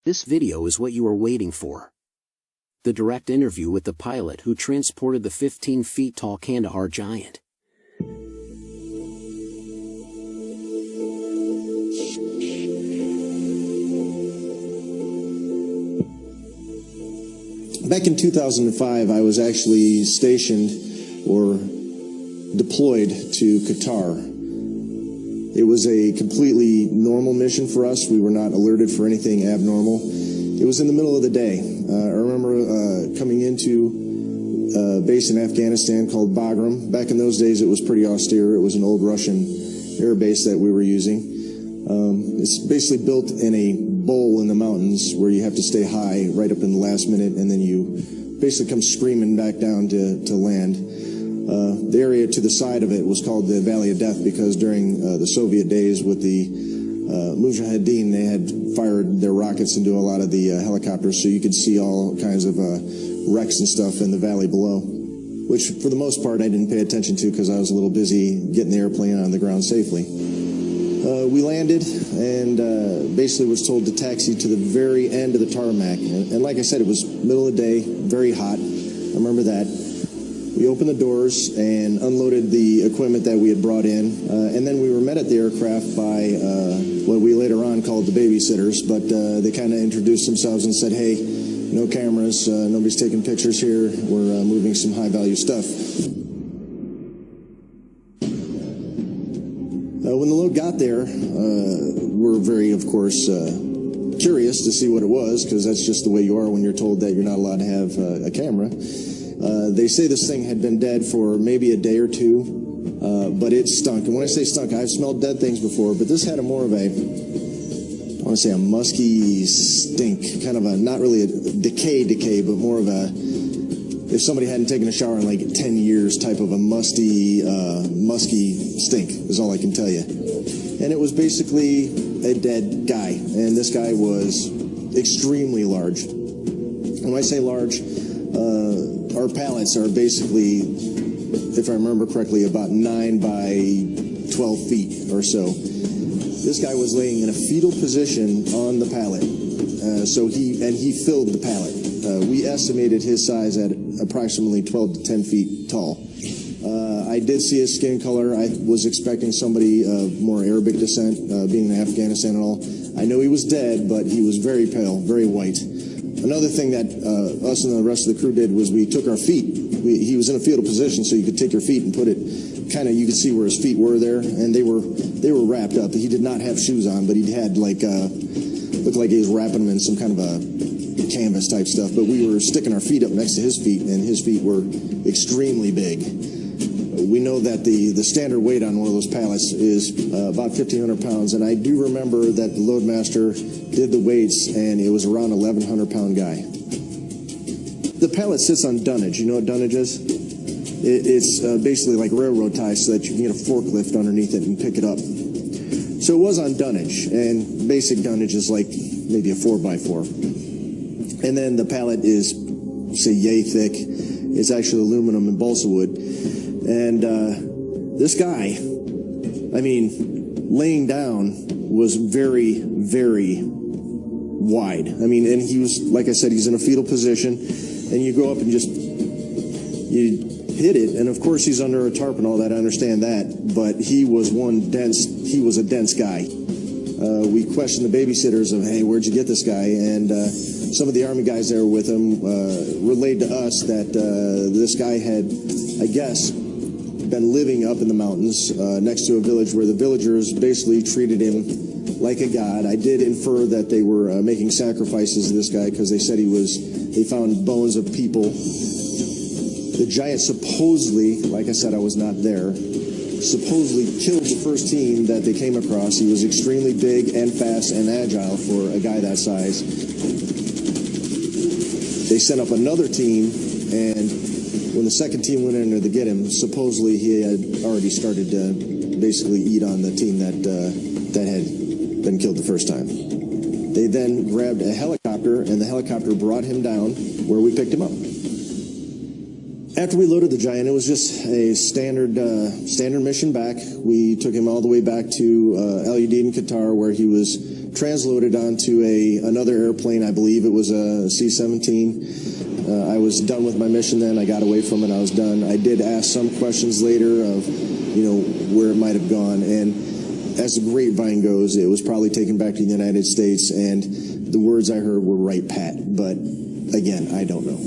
This video is what you are waiting for. The direct interview with the pilot who transported the 15 feet tall Kandahar Giant. Back in 2005, I was actually stationed or deployed to Qatar. It was a completely normal mission for us. We were not alerted for anything abnormal. It was in the middle of the day. I remember coming into a base in Afghanistan called Bagram. Back in those days, it was pretty austere. It was an old Russian air base that we were using. It's basically built in a bowl in the mountains where you have to stay high right up in the last minute, and then you basically come screaming back down to land. The area to the side of it was called the Valley of Death because during the Soviet days with the Mujahideen, they had fired their rockets into a lot of the helicopters, so you could see all kinds of wrecks and stuff in the valley below, which for the most part I didn't pay attention to because I was a little busy getting the airplane on the ground safely. We landed and basically was told to taxi to the very end of the tarmac. And like I said, it was middle of the day, very hot. I remember that. We opened the doors and unloaded the equipment that we had brought in. And then we were met at the aircraft by what we later on called the babysitters. But they kind of introduced themselves and said, hey, no cameras, nobody's taking pictures here. We're moving some high-value stuff. When the load got there, we're very, of course, curious to see what it was, because that's just the way you are when you're told that you're not allowed to have a camera. They say this thing had been dead for maybe a day or two, but it stunk. And when I say stunk, I've smelled dead things before, but this had a more of a, I want to say a musky stink, kind of a, not really a decay, but more of a, if somebody hadn't taken a shower in like 10 years type of a musky stink is all I can tell you. And it was basically a dead guy. And this guy was extremely large. And when I say large, our pallets are basically, if I remember correctly, about 9 by 12 feet or so. This guy was laying in a fetal position on the pallet. He filled the pallet. We estimated his size at approximately 12 to 10 feet tall. I did see his skin color. I was expecting somebody of more Arabic descent, being in Afghanistan and all. I know he was dead, but he was very pale, very white. Another thing that us and the rest of the crew did was we took our feet. He was in a fetal position, so you could take your feet and put it, kind of, you could see where his feet were there, and they were wrapped up. He did not have shoes on, but he had like, looked like he was wrapping them in some kind of a canvas type stuff, but we were sticking our feet up next to his feet, and his feet were extremely big. We know that the standard weight on one of those pallets is about 1,500 pounds, and I do remember that the loadmaster did the weights, and it was around 1,100 pound guy. The pallet sits on dunnage. You know what dunnage is? It's basically like railroad ties so that you can get a forklift underneath it and pick it up. So it was on dunnage, and basic dunnage is like maybe a 4x4. And then the pallet is, say, yay thick. It's actually aluminum and balsa wood. And this guy, I mean, laying down was very, very wide. I mean, and he was, like I said, he's in a fetal position, and you go up and just, you hit it, and of course he's under a tarp and all that, I understand that, but he was a dense guy. We questioned the babysitters of, hey, where'd you get this guy? And some of the Army guys there with him relayed to us that this guy had, I guess, been living up in the mountains next to a village where the villagers basically treated him like a god. I did infer that they were making sacrifices to this guy because they said they found bones of people. The giant supposedly, like I said, I was not there, supposedly killed the first team that they came across. He was extremely big and fast and agile for a guy that size. They sent up another team, and when the second team went in there to get him, supposedly he had already started to basically eat on the team that had been killed the first time. They then grabbed a helicopter, and the helicopter brought him down where we picked him up. After we loaded the Giant, it was just a standard mission back. We took him all the way back to LUD in Qatar, where he was transloaded onto another airplane. I believe it was a C-17. I was done with my mission then. I got away from it. I was done. I did ask some questions later of, where it might have gone. And as the grapevine goes, it was probably taken back to the United States. And the words I heard were right, Pat. But again, I don't know.